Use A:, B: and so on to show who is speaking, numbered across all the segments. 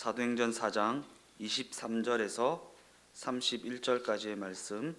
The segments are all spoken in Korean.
A: 사도행전 4장 23절에서 31절까지의 말씀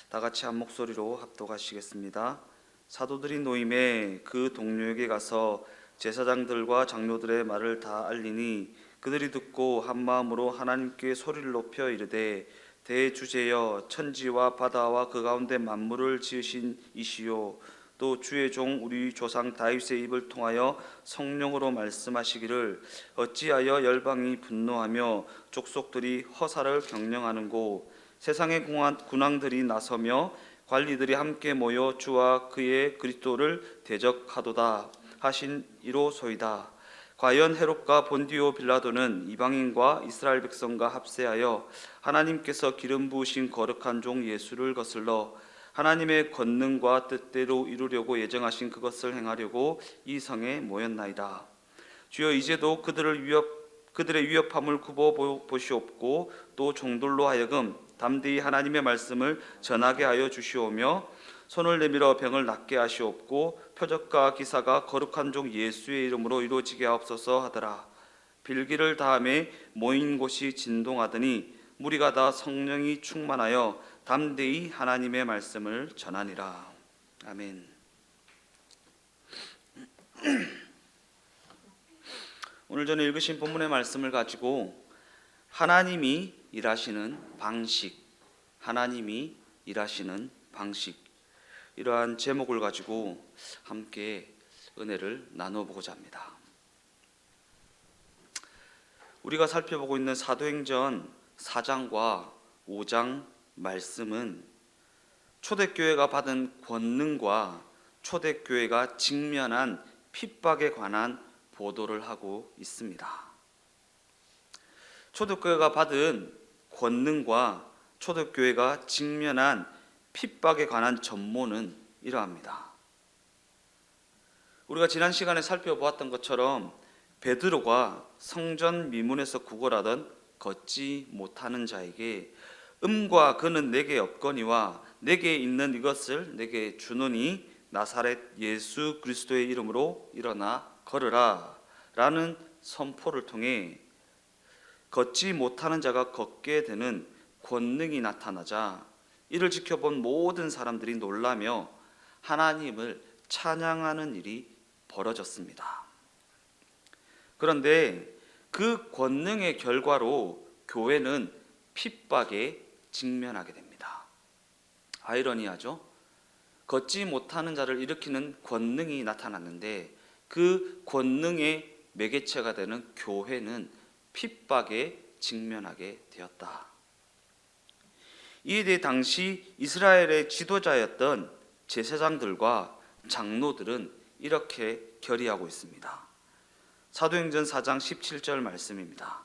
A: 다 같이 한 목소리로 합독하시겠습니다. 사도들이 노임에 그 동료에게 가서 제사장들과 장로들의 말을 다 알리니 그들이 듣고 한 마음으로 하나님께 소리를 높여 이르되 대주제여 천지와 바다와 그 가운데 만물을 지으신 이시요 또 주의 종 우리 조상 다윗의 입을 통하여 성령으로 말씀하시기를 어찌하여 열방이 분노하며 족속들이 허사를 경영하는고 세상의 군왕들이 나서며 관리들이 함께 모여 주와 그의 그리스도를 대적하도다 하신 이로소이다. 과연 헤롯과 본디오 빌라도는 이방인과 이스라엘 백성과 합세하여 하나님께서 기름 부으신 거룩한 종 예수를 거슬러 하나님의 권능과 뜻대로 이루려고 예정하신 그것을 행하려고 이 성에 모였나이다. 주여 이제도 그들의 위협함을 굽어 보시옵고 또 종들로 하여금 담대히 하나님의 말씀을 전하게 하여 주시오며 손을 내밀어 병을 낫게 하시옵고 표적과 기사가 거룩한 종 예수의 이름으로 이루어지게 하옵소서 하더라. 빌기를 다음에 모인 곳이 진동하더니 무리가 다 성령이 충만하여 담대히 하나님의 말씀을 전하니라. 아멘. 오늘 전에 읽으신 본문의 말씀을 가지고 하나님이 일하시는 방식, 하나님이 일하시는 방식, 이러한 제목을 가지고 함께 은혜를 나눠보고자 합니다. 우리가 살펴보고 있는 사도행전 4장과 5장 말씀은 초대교회가 받은 권능과 초대교회가 직면한 핍박에 관한 보도를 하고 있습니다. 초대교회가 받은 권능과 초대교회가 직면한 핍박에 관한 전모는 이러합니다. 우리가 지난 시간에 살펴보았던 것처럼 베드로가 성전 미문에서 구걸하던 걷지 못하는 자에게 음과 그는 내게 없거니와 내게 있는 이것을 내게 주노니 나사렛 예수 그리스도의 이름으로 일어나 걸으라 라는 선포를 통해 걷지 못하는 자가 걷게 되는 권능이 나타나자 이를 지켜본 모든 사람들이 놀라며 하나님을 찬양하는 일이 벌어졌습니다. 그런데 그 권능의 결과로 교회는 핍박에 직면하게 됩니다. 아이러니하죠? 걷지 못하는 자를 일으키는 권능이 나타났는데 그 권능의 매개체가 되는 교회는 핍박에 직면하게 되었다. 이에 대해 당시 이스라엘의 지도자였던 제사장들과 장로들은 이렇게 결의하고 있습니다. 사도행전 4장 17절 말씀입니다.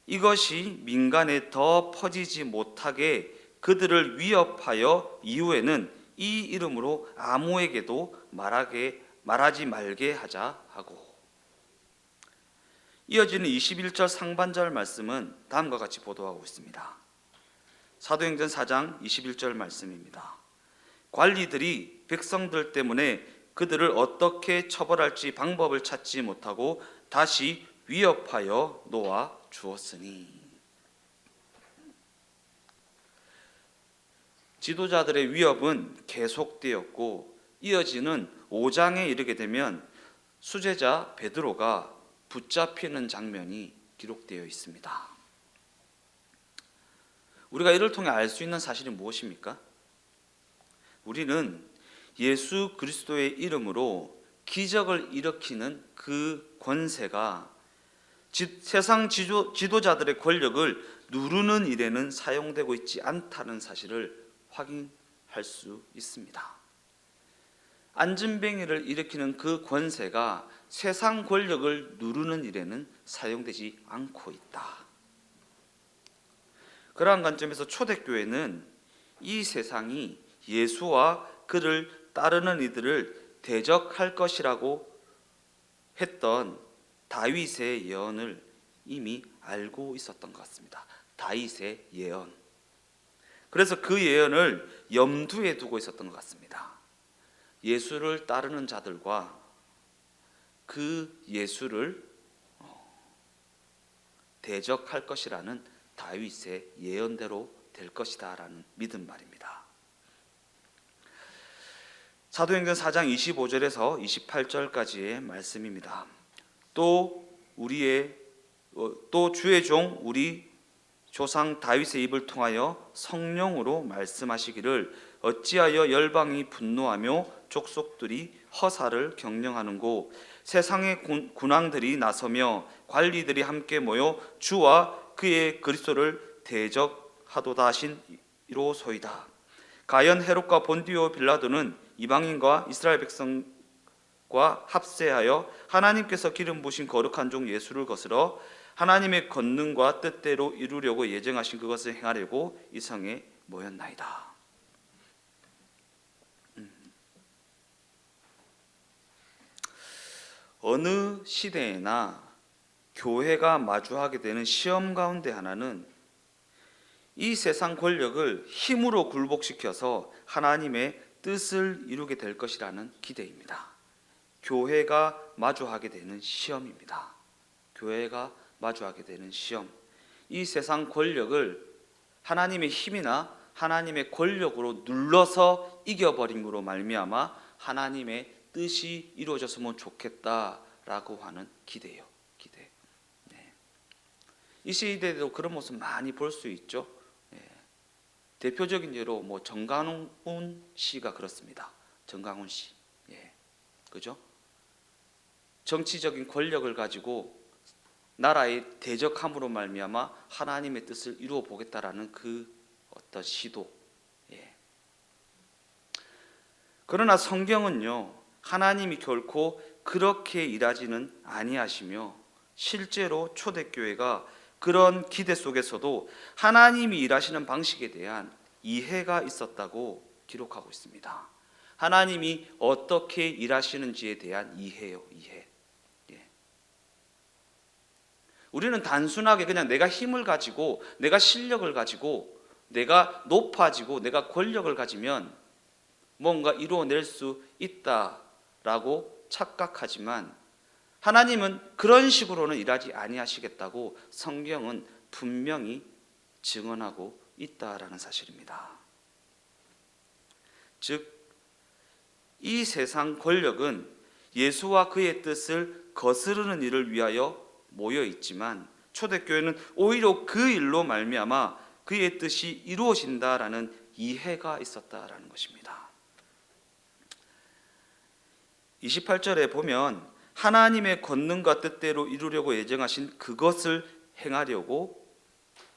A: 이것이 민간에 더 퍼지지 못하게 그들을 위협하여 이후에는 이 이름으로 아무에게도 말하지 말게 하자 하고, 이어지는 21절 상반절 말씀은 다음과 같이 보도하고 있습니다. 사도행전 4장 21절 말씀입니다. 관리들이 백성들 때문에 그들을 어떻게 처벌할지 방법을 찾지 못하고 다시 위협하여 놓아 주었으니, 지도자들의 위협은 계속되었고 이어지는 5장에 이르게 되면 수제자 베드로가 붙잡히는 장면이 기록되어 있습니다. 우리가 이를 통해 알 수 있는 사실이 무엇입니까? 우리는 예수 그리스도의 이름으로 기적을 일으키는 그 권세가 세상 지도자들의 권력을 누르는 일에는 사용되고 있지 않다는 사실을 확인할 수 있습니다. 안진뱅이를 일으키는 그 권세가 세상 권력을 누르는 일에는 사용되지 않고 있다. 그러한 관점에서 초대교회는 이 세상이 예수와 그를 따르는 이들을 대적할 것이라고 했던 다윗의 예언을 이미 알고 있었던 것 같습니다. 다윗의 예언. 그래서 그 예언을 염두에 두고 있었던 것 같습니다. 예수를 따르는 자들과 그 예수를 대적할 것이라는 다윗의 예언대로 될 것이다라는 믿음 말입니다. 사도행전 4장 25절에서 28절까지의 말씀입니다. 또 주의 종 우리 조상 다윗의 입을 통하여 성령으로 말씀하시기를 어찌하여 열방이 분노하며 족속들이 허사를 경영하는고 세상의 군왕들이 나서며 관리들이 함께 모여 주와 그의 그리스도를 대적하도다 하신 이로소이다. 가연 헤롯과 본디오 빌라도는 이방인과 이스라엘 백성과 합세하여 하나님께서 기름 부으신 거룩한 종 예수를 거스러 하나님의 권능과 뜻대로 이루려고 예정하신 그것을 행하려고 이 성에 모였나이다. 어느 시대에나 교회가 마주하게 되는 시험 가운데 하나는 이 세상 권력을 힘으로 굴복시켜서 하나님의 뜻을 이루게 될 것이라는 기대입니다. 교회가 마주하게 되는 시험입니다. 교회가 마주하게 되는 시험. 이 세상 권력을 하나님의 힘이나 하나님의 권력으로 눌러서 이겨버림으로 말미암아 하나님의 뜻이 이루어졌으면 좋겠다라고 하는 기대요. 기대. 네. 이 시대에도 그런 모습 많이 볼 수 있죠. 네. 대표적인 예로 정강훈 씨가 그렇습니다. 정강훈 씨. 예. 그죠? 정치적인 권력을 가지고 나라의 대적함으로 말미암아 하나님의 뜻을 이루어 보겠다라는 그 어떤 시도. 예. 그러나 성경은요, 하나님이 결코 그렇게 일하지는 아니하시며 실제로 초대교회가 그런 기대 속에서도 하나님이 일하시는 방식에 대한 이해가 있었다고 기록하고 있습니다. 하나님이 어떻게 일하시는지에 대한 이해요, 이해. 우리는 단순하게 그냥 내가 힘을 가지고 내가 실력을 가지고 내가 높아지고 내가 권력을 가지면 뭔가 이루어낼 수 있다라고 착각하지만 하나님은 그런 식으로는 일하지 아니하시겠다고 성경은 분명히 증언하고 있다라는 사실입니다. 즉, 이 세상 권력은 예수와 그의 뜻을 거스르는 일을 위하여 모여 있지만 초대교회는 오히려 그 일로 말미암아 그의 뜻이 이루어진다라는 이해가 있었다라는 것입니다. 28절에 보면 하나님의 권능과 뜻대로 이루려고 예정하신 그것을 행하려고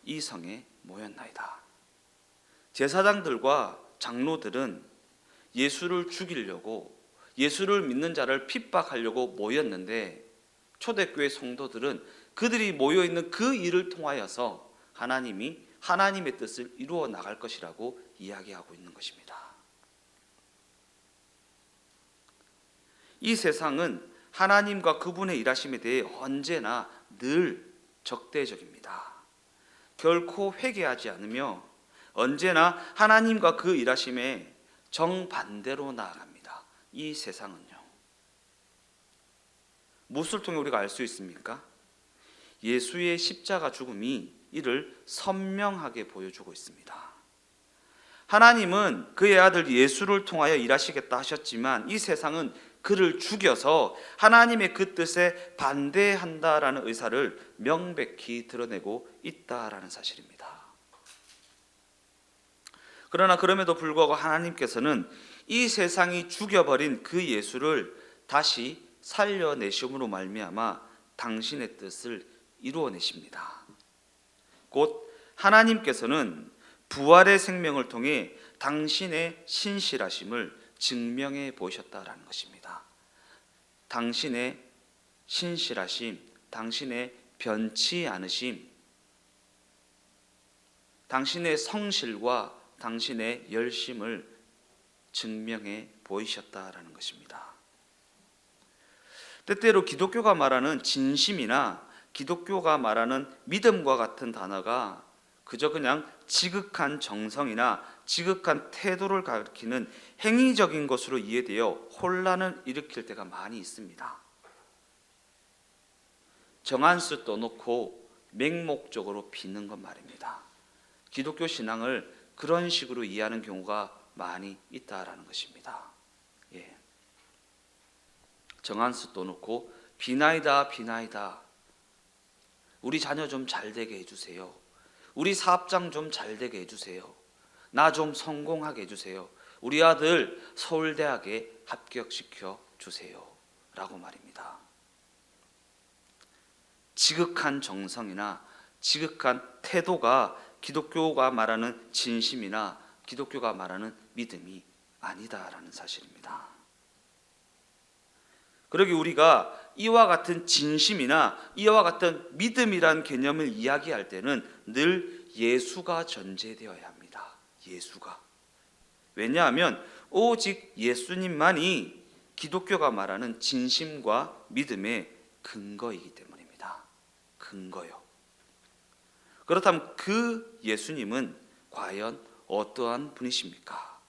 A: 이 성에 모였나이다. 제사장들과 장로들은 예수를 죽이려고 예수를 믿는 자를 핍박하려고 모였는데 초대교회 성도들은 그들이 모여있는 그 일을 통하여서 하나님이 하나님의 뜻을 이루어 나갈 것이라고 이야기하고 있는 것입니다. 이 세상은 하나님과 그분의 일하심에 대해 언제나 늘 적대적입니다. 결코 회개하지 않으며 언제나 하나님과 그 일하심에 정반대로 나아갑니다. 이 세상은요. 무엇을 통해 우리가 알 수 있습니까? 예수의 십자가 죽음이 이를 선명하게 보여주고 있습니다. 하나님은 그의 아들 예수를 통하여 일하시겠다 하셨지만 이 세상은 그를 죽여서 하나님의 그 뜻에 반대한다라는 의사를 명백히 드러내고 있다라는 사실입니다. 그러나 그럼에도 불구하고 하나님께서는 이 세상이 죽여버린 그 예수를 다시 살려내심으로 말미암아 당신의 뜻을 이루어내십니다. 곧 하나님께서는 부활의 생명을 통해 당신의 신실하심을 증명해 보이셨다라는 것입니다. 당신의 신실하심, 당신의 변치 않으심, 당신의 성실과 당신의 열심을 증명해 보이셨다라는 것입니다. 때때로 기독교가 말하는 진심이나 기독교가 말하는 믿음과 같은 단어가 그저 그냥 지극한 정성이나 지극한 태도를 가리키는 행위적인 것으로 이해되어 혼란을 일으킬 때가 많이 있습니다. 정한수 떠놓고 맹목적으로 비는 것 말입니다. 기독교 신앙을 그런 식으로 이해하는 경우가 많이 있다라는 것입니다. 예. 정한수 놓고 비나이다 비나이다. 우리 자녀 좀 잘되게 해주세요. 우리 사업장 좀 잘되게 해주세요. 나 좀 성공하게 해주세요. 우리 아들 서울대학에 합격시켜 주세요. 라고 말입니다. 지극한 정성이나 지극한 태도가 기독교가 말하는 진심이나 기독교가 말하는 믿음이 아니다라는 사실입니다. 그러기 우리가 이와 같은 진심이나 이와 같은 믿음이란 개념을 이야기할 때는 늘 예수가 전제되어야 합니다. 예수가. 왜냐하면 오직 예수님만이 기독교가 말하는 진심과 믿음의 근거이기 때문입니다. 근거요. 그렇다면 그 예수님은 과연 어떠한 분이십니까?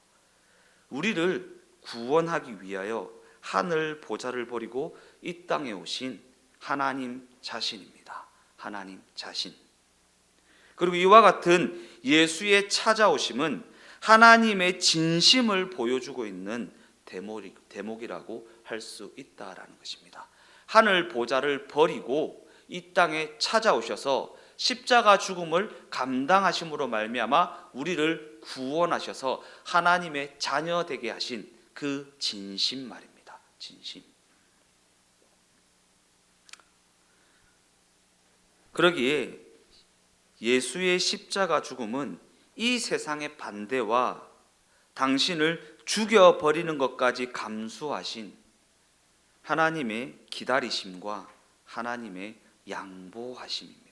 A: 우리를 구원하기 위하여 하늘 보좌를 버리고 이 땅에 오신 하나님 자신입니다. 하나님 자신. 그리고 이와 같은 예수의 찾아오심은 하나님의 진심을 보여주고 있는 대목이라고 할 수 있다라는 것입니다. 하늘 보좌를 버리고 이 땅에 찾아오셔서 십자가 죽음을 감당하심으로 말미암아 우리를 구원하셔서 하나님의 자녀 되게 하신 그 진심 말입니다. 진심. 그러기에 예수의 십자가 죽음은 이 세상의 반대와 당신을 죽여버리는 것까지 감수하신 하나님의 기다리심과 하나님의 양보하심입니다.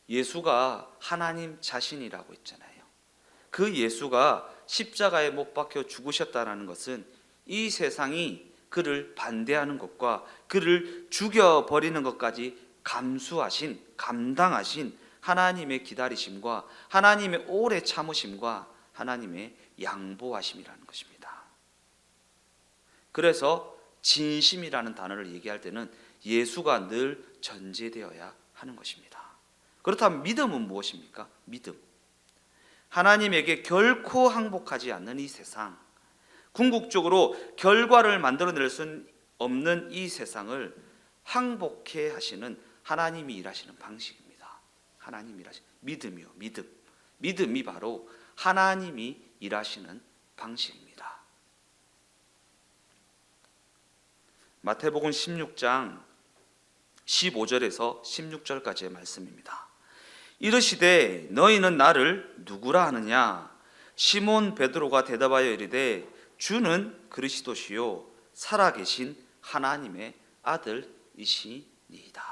A: 예수가 하나님 자신이라고 했잖아요. 그 예수가 십자가에 못 박혀 죽으셨다는 것은 이 세상이 그를 반대하는 것과 그를 죽여버리는 것까지 감수하신, 감당하신 하나님의 기다리심과 하나님의 오래 참으심과 하나님의 양보하심이라는 것입니다. 그래서 진심이라는 단어를 얘기할 때는 예수가 늘 전제되어야 하는 것입니다. 그렇다면 믿음은 무엇입니까? 믿음. 하나님에게 결코 항복하지 않는 이 세상, 궁극적으로 결과를 만들어낼 수 없는 이 세상을 항복해 하시는 하나님이 일하시는 방식입니다. 하나님이 일하시는 믿음이요, 믿음. 믿음이 바로 하나님이 일하시는 방식입니다. 마태복음 16장 15절에서 16절까지의 말씀입니다. 이르시되 너희는 나를 누구라 하느냐? 시몬 베드로가 대답하여 이르되 주는 그리스도시요 살아계신 하나님의 아들이시니이다.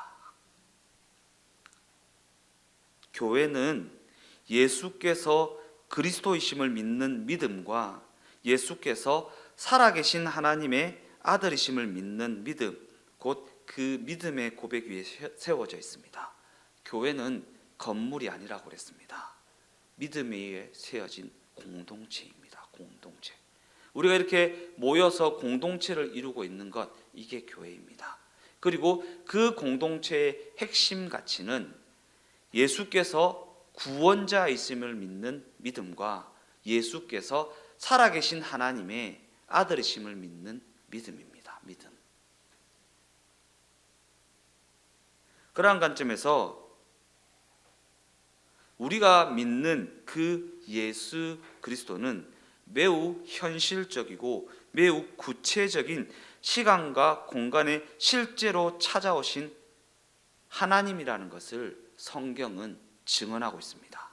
A: 교회는 예수께서 그리스도이심을 믿는 믿음과 예수께서 살아계신 하나님의 아들이심을 믿는 믿음, 곧 그 믿음의 고백 위에 세워져 있습니다. 교회는 건물이 아니라고 그랬습니다. 믿음 위에 세워진 공동체입니다. 공동체. 우리가 이렇게 모여서 공동체를 이루고 있는 것, 이게 교회입니다. 그리고 그 공동체의 핵심 가치는 예수께서 구원자이심을 믿는 믿음과 예수께서 살아계신 하나님의 아들이심을 믿는 믿음입니다. 믿음. 그러한 관점에서 우리가 믿는 그 예수 그리스도는 매우 현실적이고 매우 구체적인 시간과 공간에 실제로 찾아오신 하나님이라는 것을 성경은 증언하고 있습니다.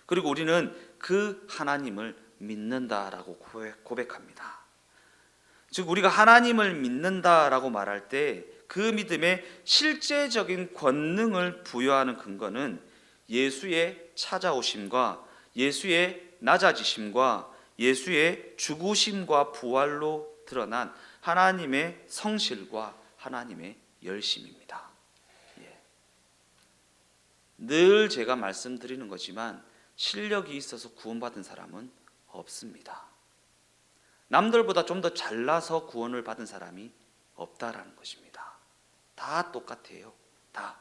A: 그리고 우리는 그 하나님을 믿는다라고 고백합니다. 즉 우리가 하나님을 믿는다라고 말할 때 그 믿음의 실제적인 권능을 부여하는 근거는 예수의 찾아오심과 예수의 낮아지심과 예수의 죽으심과 부활로 드러난 하나님의 성실과 하나님의 열심입니다. 늘 제가 말씀드리는 거지만 실력이 있어서 구원받은 사람은 없습니다. 남들보다 좀 더 잘나서 구원을 받은 사람이 없다라는 것입니다. 다 똑같아요. 다.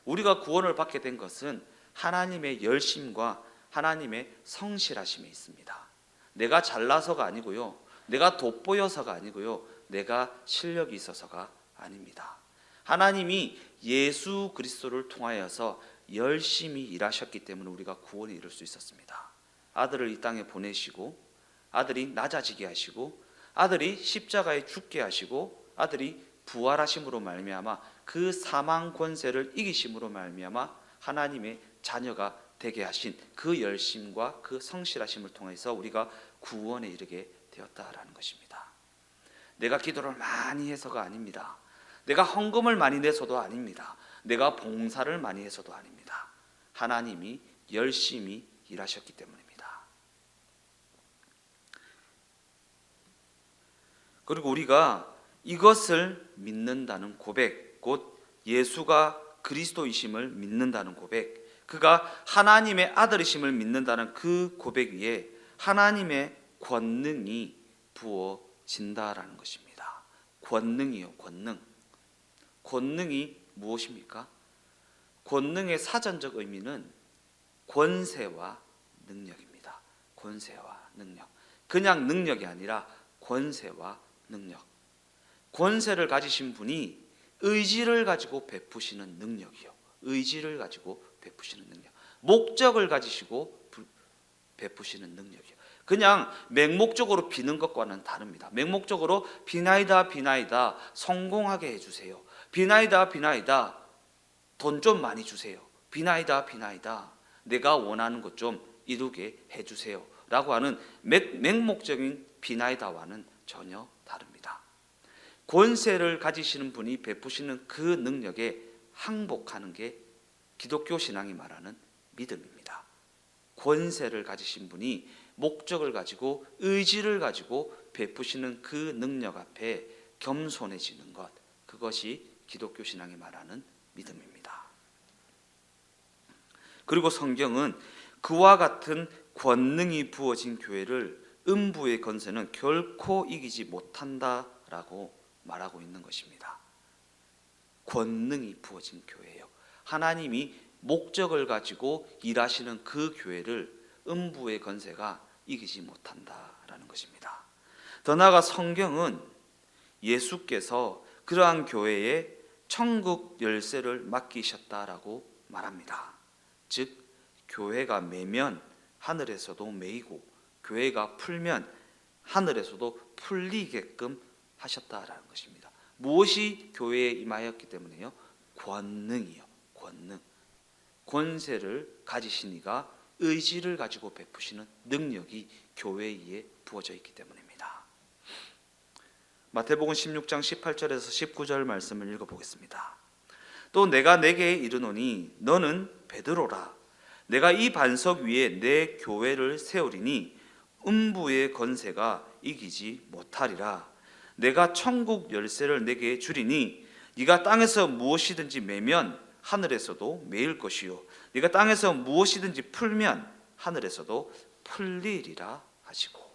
A: 우리가 구원을 받게 된 것은 하나님의 열심과 하나님의 성실하심에 있습니다. 내가 잘나서가 아니고요, 내가 돋보여서가 아니고요, 내가 실력이 있어서가 아닙니다. 하나님이 예수 그리스도를 통하여서 열심히 일하셨기 때문에 우리가 구원에 이를 수 있었습니다. 아들을 이 땅에 보내시고, 아들이 낮아지게 하시고, 아들이 십자가에 죽게 하시고, 아들이 부활하심으로 말미암아 그 사망 권세를 이기심으로 말미암아 하나님의 자녀가 되게 하신 그 열심과 그 성실하심을 통해서 우리가 구원에 이르게 되었다라는 것입니다. 내가 기도를 많이 해서가 아닙니다. 내가 헌금을 많이 내서도 아닙니다. 내가 봉사를 많이 해서도 아닙니다. 하나님이 열심히 일하셨기 때문입니다. 그리고 우리가 이것을 믿는다는 고백, 곧 예수가 그리스도이심을 믿는다는 고백, 그가 하나님의 아들이심을 믿는다는 그 고백 위에 하나님의 권능이 부어진다라는 것입니다. 권능이요, 권능. 권능이 무엇입니까? 권능의 사전적 의미는 권세와 능력입니다. 권세와 능력. 그냥 능력이 아니라 권세와 능력. 권세를 가지신 분이 의지를 가지고 베푸시는 능력이요. 의지를 가지고 베푸시는 능력. 목적을 가지시고 베푸시는 능력이요. 그냥 맹목적으로 비는 것과는 다릅니다. 맹목적으로 비나이다 비나이다 성공하게 해주세요. 비나이다 돈 좀 많이 주세요. 비나이다 내가 원하는 것 좀 이루게 해주세요 라고 하는 맹목적인 비나이다와는 전혀 다릅니다. 권세를 가지시는 분이 베푸시는 그 능력에 항복하는 게 기독교 신앙이 말하는 믿음입니다. 권세를 가지신 분이 목적을 가지고 의지를 가지고 베푸시는 그 능력 앞에 겸손해지는 것, 그것이 기독교 신앙이 말하는 믿음입니다. 그리고 성경은 그와 같은 권능이 부어진 교회를 음부의 권세는 결코 이기지 못한다라고 말하고 있는 것입니다. 권능이 부어진 교회예요. 하나님이 목적을 가지고 일하시는 그 교회를 음부의 권세가 이기지 못한다라는 것입니다. 더 나아가 성경은 예수께서 그러한 교회에 천국 열쇠를 맡기셨다라고 말합니다. 즉 교회가 매면 하늘에서도 매이고 교회가 풀면 하늘에서도 풀리게끔 하셨다라는 것입니다. 무엇이 교회에 임하였기 때문에요? 권능이요. 권능. 권세를 가지신 이가 의지를 가지고 베푸시는 능력이 교회에 부어져 있기 때문입니다. 마태복음 16장 18절에서 19절 말씀을 읽어보겠습니다. 또 내가 내게 이르노니 너는 베드로라. 내가 이 반석 위에 내 교회를 세우리니 음부의 권세가 이기지 못하리라. 내가 천국 열쇠를 내게 주리니 네가 땅에서 무엇이든지 매면 하늘에서도 매일 것이요 네가 땅에서 무엇이든지 풀면 하늘에서도 풀리리라 하시고,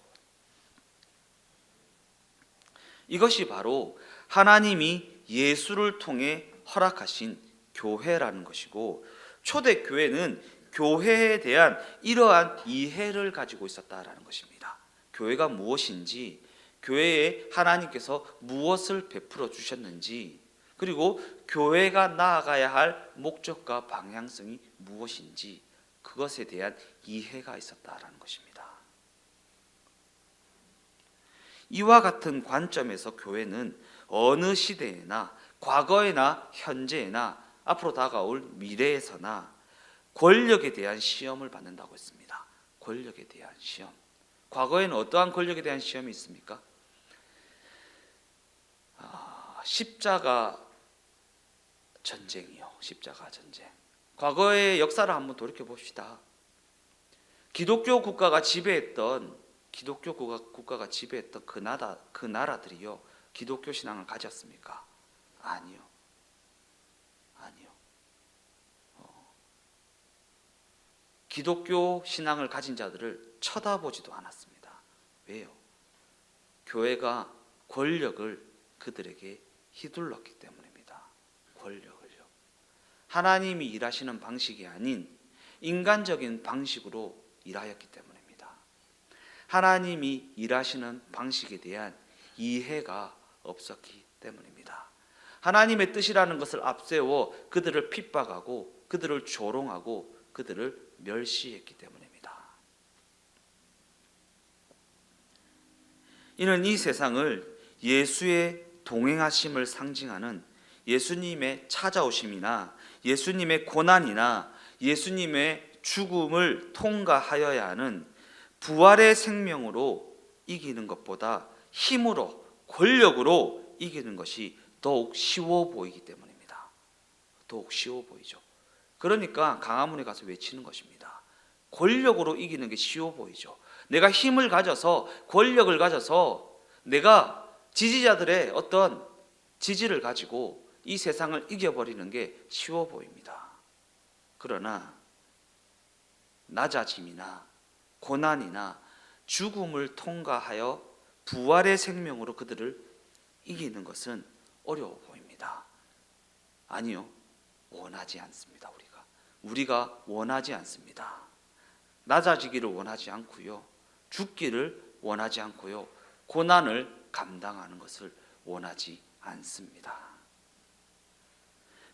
A: 이것이 바로 하나님이 예수를 통해 허락하신 교회라는 것이고, 초대교회는 교회에 대한 이러한 이해를 가지고 있었다라는 것입니다. 교회가 무엇인지, 교회에 하나님께서 무엇을 베풀어 주셨는지, 그리고 교회가 나아가야 할 목적과 방향성이 무엇인지 그것에 대한 이해가 있었다라는 것입니다. 이와 같은 관점에서 교회는 어느 시대에나 과거에나 현재에나 앞으로 다가올 미래에서나 권력에 대한 시험을 받는다고 했습니다. 권력에 대한 시험. 과거에는 어떠한 권력에 대한 시험이 있습니까? 십자가 전쟁이요. 십자가 전쟁. 과거의 역사를 한번 돌이켜 봅시다. 기독교 국가가 지배했던 그 나라들이요, 기독교 신앙을 가졌습니까? 아니요. 기독교 신앙을 가진 자들을 쳐다보지도 않았습니다. 왜요? 교회가 권력을 그들에게 휘둘렀기 때문입니다. 권력을요. 하나님이 일하시는 방식이 아닌 인간적인 방식으로 일하였기 때문입니다. 하나님이 일하시는 방식에 대한 이해가 없었기 때문입니다. 하나님의 뜻이라는 것을 앞세워 그들을 핍박하고 그들을 조롱하고 그들을 멸시했기 때문입니다. 이는 이 세상을 예수의 동행하심을 상징하는 예수님의 찾아오심이나 예수님의 고난이나 예수님의 죽음을 통과하여야 하는 부활의 생명으로 이기는 것보다 힘으로, 권력으로 이기는 것이 더욱 쉬워 보이기 때문입니다. 더욱 쉬워 보이죠. 그러니까 강화문에 가서 외치는 것입니다. 권력으로 이기는 게 쉬워 보이죠. 내가 힘을 가져서, 권력을 가져서 내가 지지자들의 어떤 지지를 가지고 이 세상을 이겨버리는 게 쉬워 보입니다. 그러나 낮아짐이나 고난이나 죽음을 통과하여 부활의 생명으로 그들을 이기는 것은 어려워 보입니다. 아니요, 원하지 않습니다. 우리가 원하지 않습니다. 낮아지기를 원하지 않고요, 죽기를 원하지 않고요, 고난을 감당하는 것을 원하지 않습니다.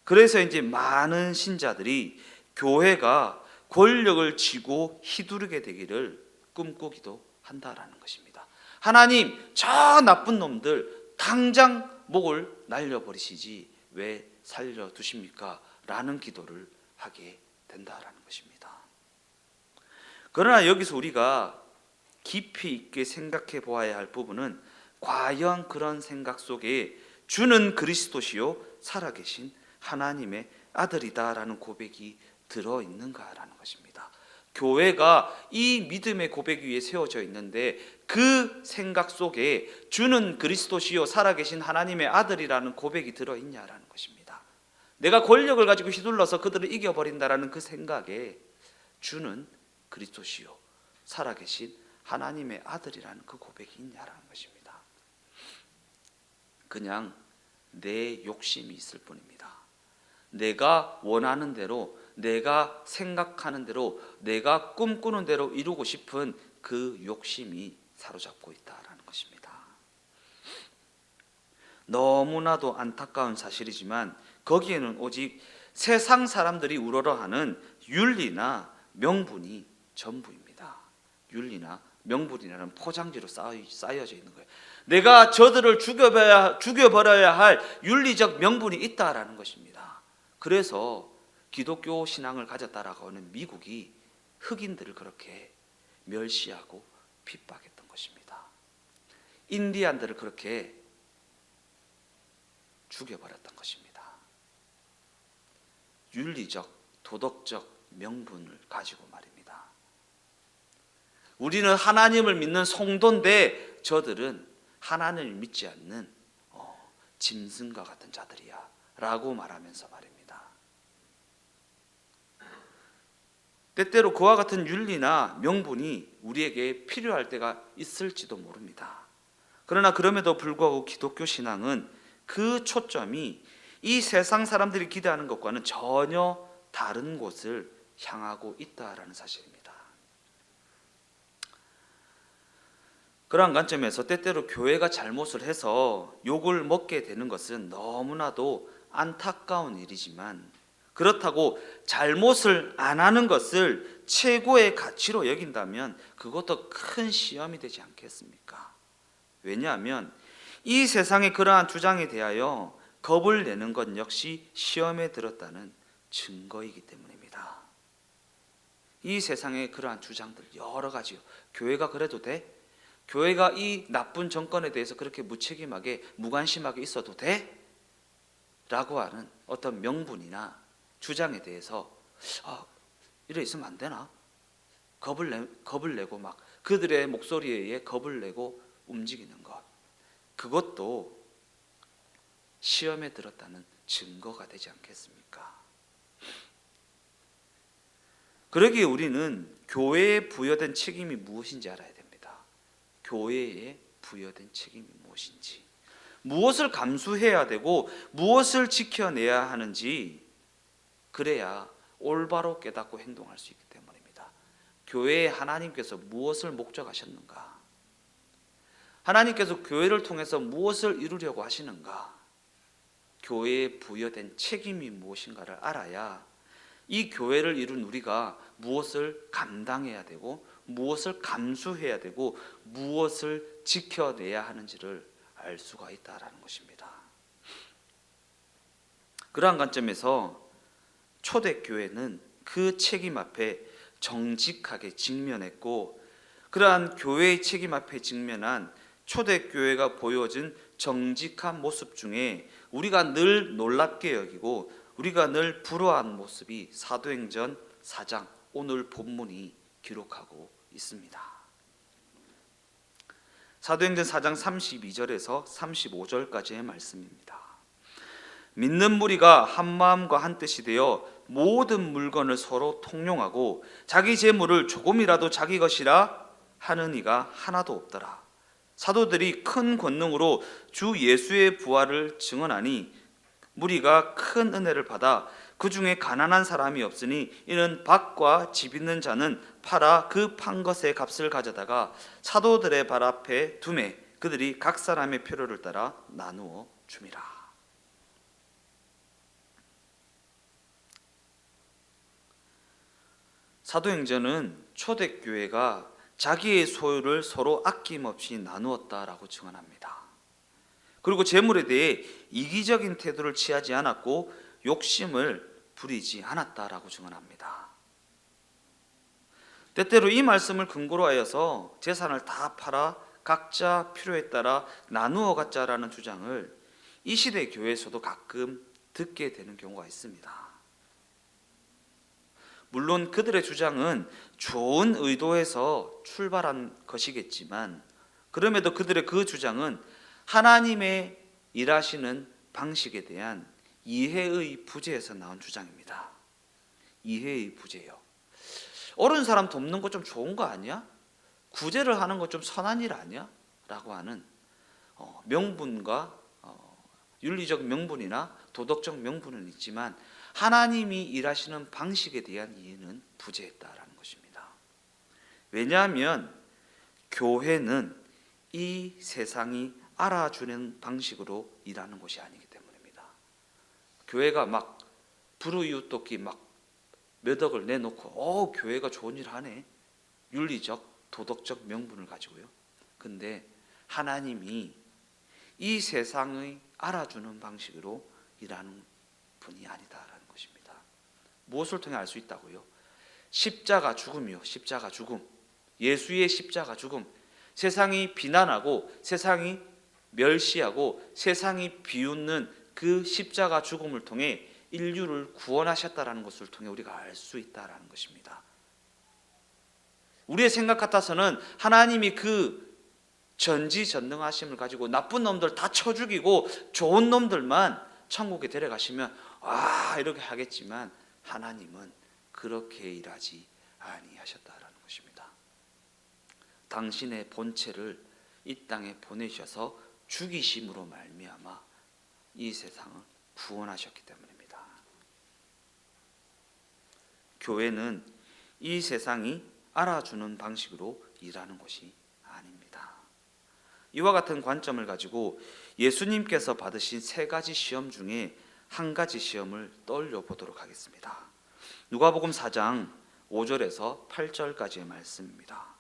A: 그래서 이제 많은 신자들이 교회가 권력을 쥐고 휘두르게 되기를 꿈꾸기도 한다라는 것입니다. 하나님, 저 나쁜 놈들 당장 목을 날려버리시지 왜 살려두십니까? 라는 기도를 하게 된다라는 것입니다. 그러나 여기서 우리가 깊이 있게 생각해 보아야 할 부분은 과연 그런 생각 속에 주는 그리스도시요 살아계신 하나님의 아들이다라는 고백이 들어있는가라는 것입니다. 교회가 이 믿음의 고백 위에 세워져 있는데 그 생각 속에 주는 그리스도시요 살아계신 하나님의 아들이라는 고백이 들어있냐라는 것입니다. 내가 권력을 가지고 휘둘러서 그들을 이겨버린다라는 그 생각에 주는 그리스도시요 살아계신 하나님의 아들이라는 그 고백이 있냐라는 것입니다. 그냥 내 욕심이 있을 뿐입니다. 내가 원하는 대로, 내가 생각하는 대로, 내가 꿈꾸는 대로 이루고 싶은 그 욕심이 사로잡고 있다라는 것입니다. 너무나도 안타까운 사실이지만 거기에는 오직 세상 사람들이 우러러하는 윤리나 명분이 전부입니다. 윤리나 명분이라는 포장지로 쌓여져 있는 거예요. 내가 저들을 죽여버려야 할 윤리적 명분이 있다라는 것입니다. 그래서 기독교 신앙을 가졌다라고 하는 미국이 흑인들을 그렇게 멸시하고 핍박했던 것입니다. 인디안들을 그렇게 죽여버렸던 것입니다. 윤리적, 도덕적 명분을 가지고 말입니다. 우리는 하나님을 믿는 성도인데 저들은 하나님을 믿지 않는 짐승과 같은 자들이야 라고 말하면서 말입니다. 때때로 그와 같은 윤리나 명분이 우리에게 필요할 때가 있을지도 모릅니다. 그러나 그럼에도 불구하고 기독교 신앙은 그 초점이 이 세상 사람들이 기대하는 것과는 전혀 다른 곳을 향하고 있다라는 사실입니다. 그러한 관점에서 때때로 교회가 잘못을 해서 욕을 먹게 되는 것은 너무나도 안타까운 일이지만 그렇다고 잘못을 안 하는 것을 최고의 가치로 여긴다면 그것도 큰 시험이 되지 않겠습니까? 왜냐하면 이 세상의 그러한 주장에 대하여 겁을 내는 것 역시 시험에 들었다는 증거이기 때문입니다. 이 세상의 그러한 주장들 여러 가지요. 교회가 그래도 돼? 교회가 이 나쁜 정권에 대해서 그렇게 무책임하게 무관심하게 있어도 돼? 라고 하는 어떤 명분이나 주장에 대해서 이래 있으면 안 되나? 겁을 내고 막 그들의 목소리에 의해 겁을 내고 움직이는 것, 그것도 시험에 들었다는 증거가 되지 않겠습니까? 그러기에 우리는 교회에 부여된 책임이 무엇인지 알아야 됩니다. 교회에 부여된 책임이 무엇인지. 무엇을 감수해야 되고 무엇을 지켜내야 하는지, 그래야 올바로 깨닫고 행동할 수 있기 때문입니다. 교회에 하나님께서 무엇을 목적하셨는가? 하나님께서 교회를 통해서 무엇을 이루려고 하시는가? 교회에 부여된 책임이 무엇인가를 알아야 이 교회를 이룬 우리가 무엇을 감당해야 되고 무엇을 감수해야 되고 무엇을 지켜내야 하는지를 알 수가 있다라는 것입니다. 그러한 관점에서 초대교회는 그 책임 앞에 정직하게 직면했고, 그러한 교회의 책임 앞에 직면한 초대교회가 보여준 정직한 모습 중에 우리가 늘 놀랍게 여기고 우리가 늘 부러워하는 모습이 사도행전 4장 오늘 본문이 기록하고 있습니다. 사도행전 4장 32절에서 35절까지의 말씀입니다. 믿는 무리가 한 마음과 한 뜻이 되어 모든 물건을 서로 통용하고 자기 재물을 조금이라도 자기 것이라 하는 이가 하나도 없더라. 사도들이 큰 권능으로 주 예수의 부활을 증언하니 무리가 큰 은혜를 받아 그 중에 가난한 사람이 없으니 이는 밭과 집 있는 자는 팔아 그 판 것의 값을 가져다가 사도들의 발 앞에 두매 그들이 각 사람의 필요를 따라 나누어 줌이라. 사도행전은 초대교회가 자기의 소유를 서로 아낌없이 나누었다라고 증언합니다. 그리고 재물에 대해 이기적인 태도를 취하지 않았고 욕심을 부리지 않았다라고 증언합니다. 때때로 이 말씀을 근거로 하여서 재산을 다 팔아 각자 필요에 따라 나누어 갖자라는 주장을 이 시대 교회에서도 가끔 듣게 되는 경우가 있습니다. 물론 그들의 주장은 좋은 의도에서 출발한 것이겠지만, 그럼에도 그들의 그 주장은 하나님의 일하시는 방식에 대한 이해의 부재에서 나온 주장입니다. 이해의 부재요. 어른 사람 돕는 거 좀 좋은 거 아니야? 구제를 하는 거 좀 선한 일 아니야? 라고 하는 명분과 윤리적 명분이나 도덕적 명분은 있지만 하나님이 일하시는 방식에 대한 이해는 부재했다라는 것입니다. 왜냐하면 교회는 이 세상이 알아주는 방식으로 일하는 것이 아니기 때문입니다. 교회가 막 불우이웃돕기 막 몇 억을 내놓고 교회가 좋은 일 하네, 윤리적 도덕적 명분을 가지고요. 근데 하나님이 이 세상의 알아주는 방식으로 일하는 분이 아니다라는 것입니다. 무엇을 통해 알 수 있다고요? 십자가 죽음이요. 십자가 죽음. 예수의 십자가 죽음. 세상이 비난하고 세상이 멸시하고 세상이 비웃는 그 십자가 죽음을 통해 인류를 구원하셨다라는 것을 통해 우리가 알 수 있다라는 것입니다. 우리의 생각 같아서는 하나님이 그 전지전능하심을 가지고 나쁜 놈들 다 쳐 죽이고 좋은 놈들만 천국에 데려가시면 이렇게 하겠지만, 하나님은 그렇게 일하지 아니하셨다라는 것입니다. 당신의 본체를 이 땅에 보내셔서 죽이심으로 말미암아 이 세상을 구원하셨기 때문입니다. 교회는 이 세상이 알아주는 방식으로 일하는 것이 아닙니다. 이와 같은 관점을 가지고 예수님께서 받으신 3가지 시험 중에 한 가지 시험을 떠올려 보도록 하겠습니다. 누가복음 4장 5절에서 8절까지의 말씀입니다.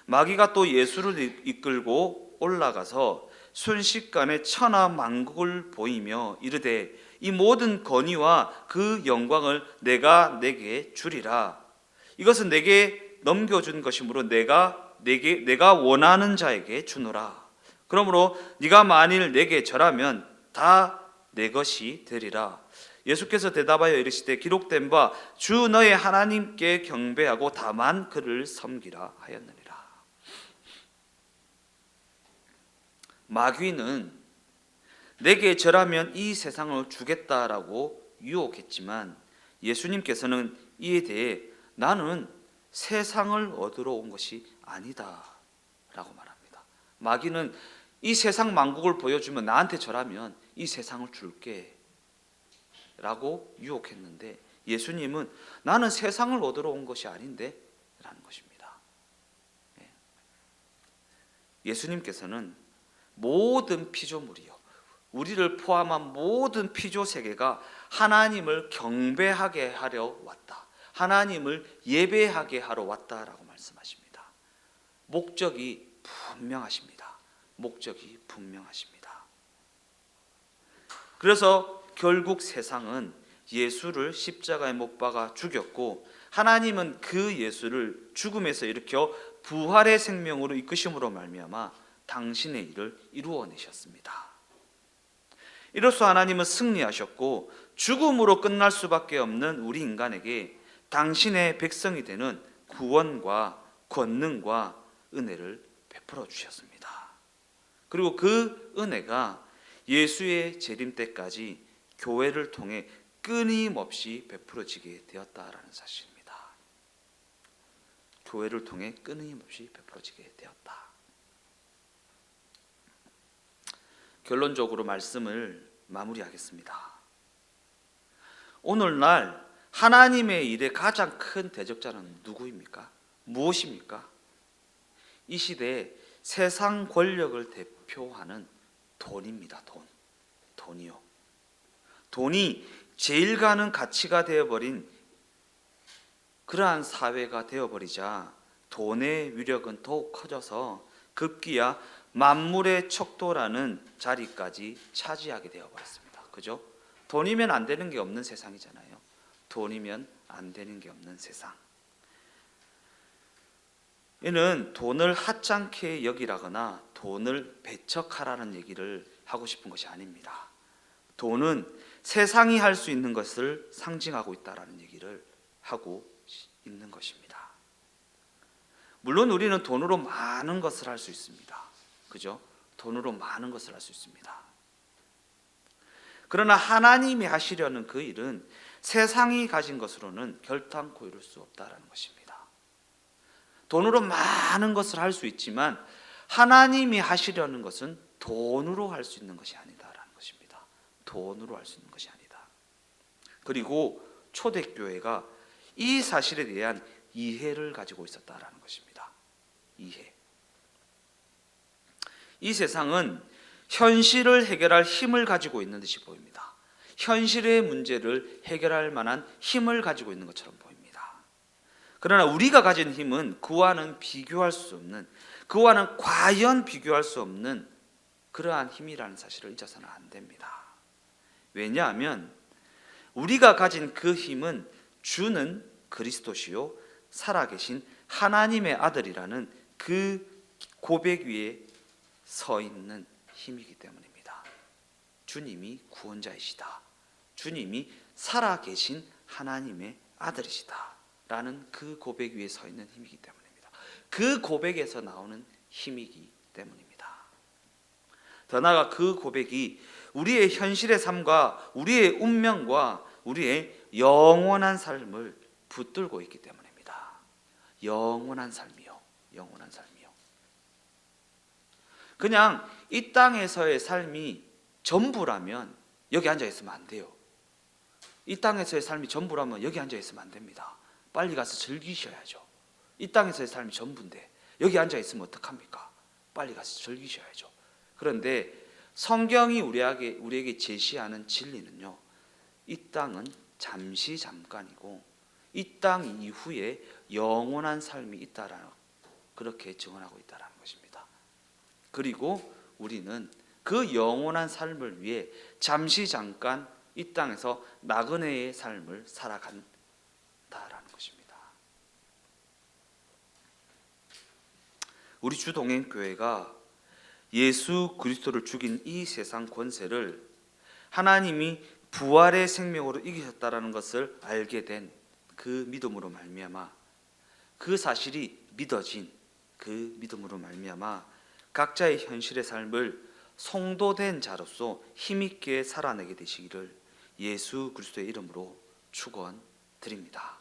A: 마귀가 또 예수를 이끌고 올라가서 순식간에 천하 만국을 보이며 이르되 이 모든 권위와 그 영광을 내가 내게 주리라. 이것은 내게 넘겨준 것이므로 내가 원하는 자에게 주노라. 그러므로 네가 만일 내게 절하면 다 내 것이 되리라. 예수께서 대답하여 이르시되 기록된 바 주 너의 하나님께 경배하고 다만 그를 섬기라 하였느니라. 마귀는 내게 절하면 이 세상을 주겠다라고 유혹했지만 예수님께서는 이에 대해 나는 세상을 얻으러 온 것이 아니다 라고 말합니다. 마귀는 이 세상 만국을 보여주면 나한테 절하면 이 세상을 줄게 라고 유혹했는데 예수님은 나는 세상을 얻으러 온 것이 아닌데 라는 것입니다. 예수님께서는 모든 피조물이요, 우리를 포함한 모든 피조 세계가 하나님을 경배하게 하려 왔다, 하나님을 예배하게 하러 왔다라고 말씀하십니다. 목적이 분명하십니다. 목적이 분명하십니다. 그래서 결국 세상은 예수를 십자가에 못 박아 죽였고 하나님은 그 예수를 죽음에서 일으켜 부활의 생명으로 이끄심으로 말미암아 당신의 일을 이루어내셨습니다. 이로써 하나님은 승리하셨고 죽음으로 끝날 수밖에 없는 우리 인간에게 당신의 백성이 되는 구원과 권능과 은혜를 베풀어 주셨습니다. 그리고 그 은혜가 예수의 재림 때까지 교회를 통해 끊임없이 베풀어지게 되었다라는 사실입니다. 교회를 통해 끊임없이 베풀어지게 되었다. 결론적으로 말씀을 마무리하겠습니다. 오늘날 하나님의 일의 가장 큰 대적자는 누구입니까? 무엇입니까? 이 시대에 세상 권력을 대표하는 돈입니다. 돈이요. 돈이 제일 가는 가치가 되어버린 그러한 사회가 되어버리자 돈의 위력은 더욱 커져서 급기야 만물의 척도라는 자리까지 차지하게 되어버렸습니다. 그죠? 돈이면 안 되는 게 없는 세상이잖아요. 돈이면 안 되는 게 없는 세상. 이는 돈을 하찮게 여기라거나 돈을 배척하라는 얘기를 하고 싶은 것이 아닙니다. 돈은 세상이 할 수 있는 것을 상징하고 있다라는 얘기를 하고 있는 것입니다. 물론 우리는 돈으로 많은 것을 할 수 있습니다. 그죠? 돈으로 많은 것을 할 수 있습니다. 그러나 하나님이 하시려는 그 일은 세상이 가진 것으로는 결단코 이룰 수 없다라는 것입니다. 돈으로 많은 것을 할 수 있지만 하나님이 하시려는 것은 돈으로 할 수 있는 것이 아니다라는 것입니다. 돈으로 할 수 있는 것이 아니다. 그리고 초대교회가 이 사실에 대한 이해를 가지고 있었다라는 것입니다. 이해. 이 세상은 현실을 해결할 힘을 가지고 있는 듯이 보입니다. 현실의 문제를 해결할 만한 힘을 가지고 있는 것처럼 보입니다. 그러나 우리가 가진 힘은 그와는 비교할 수 없는, 그와는 과연 비교할 수 없는 그러한 힘이라는 사실을 잊어서는 안 됩니다. 왜냐하면 우리가 가진 그 힘은 주는 그리스도시요 살아계신 하나님의 아들이라는 그 고백 위에 서 있는 힘이기 때문입니다. 주님이 구원자이시다, 주님이 살아계신 하나님의 아들이시다 라는 그 고백 위에 서 있는 힘이기 때문입니다. 그 고백에서 나오는 힘이기 때문입니다. 더 나아가 그 고백이 우리의 현실의 삶과 우리의 운명과 우리의 영원한 삶을 붙들고 있기 때문입니다. 영원한 삶이요. 영원한 삶이요. 그냥 이 땅에서의 삶이 전부라면 여기 앉아 있으면 안 돼요. 이 땅에서의 삶이 전부라면 여기 앉아 있으면 안 됩니다. 빨리 가서 즐기셔야죠. 이 땅에서의 삶이 전부인데 여기 앉아 있으면 어떡합니까? 빨리 가서 즐기셔야죠. 그런데 성경이 우리에게 제시하는 진리는요, 이 땅은 잠시 잠깐이고 이 땅 이후에 영원한 삶이 있다라는, 그렇게 증언하고 있다는 것입니다. 그리고 우리는 그 영원한 삶을 위해 잠시 잠깐 이 땅에서 나그네의 삶을 살아간다라는 것입니다. 우리 주동행교회가 예수 그리스도를 죽인 이 세상 권세를 하나님이 부활의 생명으로 이기셨다라는 것을 알게 된 그 믿음으로 말미암아, 그 사실이 믿어진 그 믿음으로 말미암아 각자의 현실의 삶을 성도된 자로서 힘있게 살아내게 되시기를 예수 그리스도의 이름으로 축원드립니다.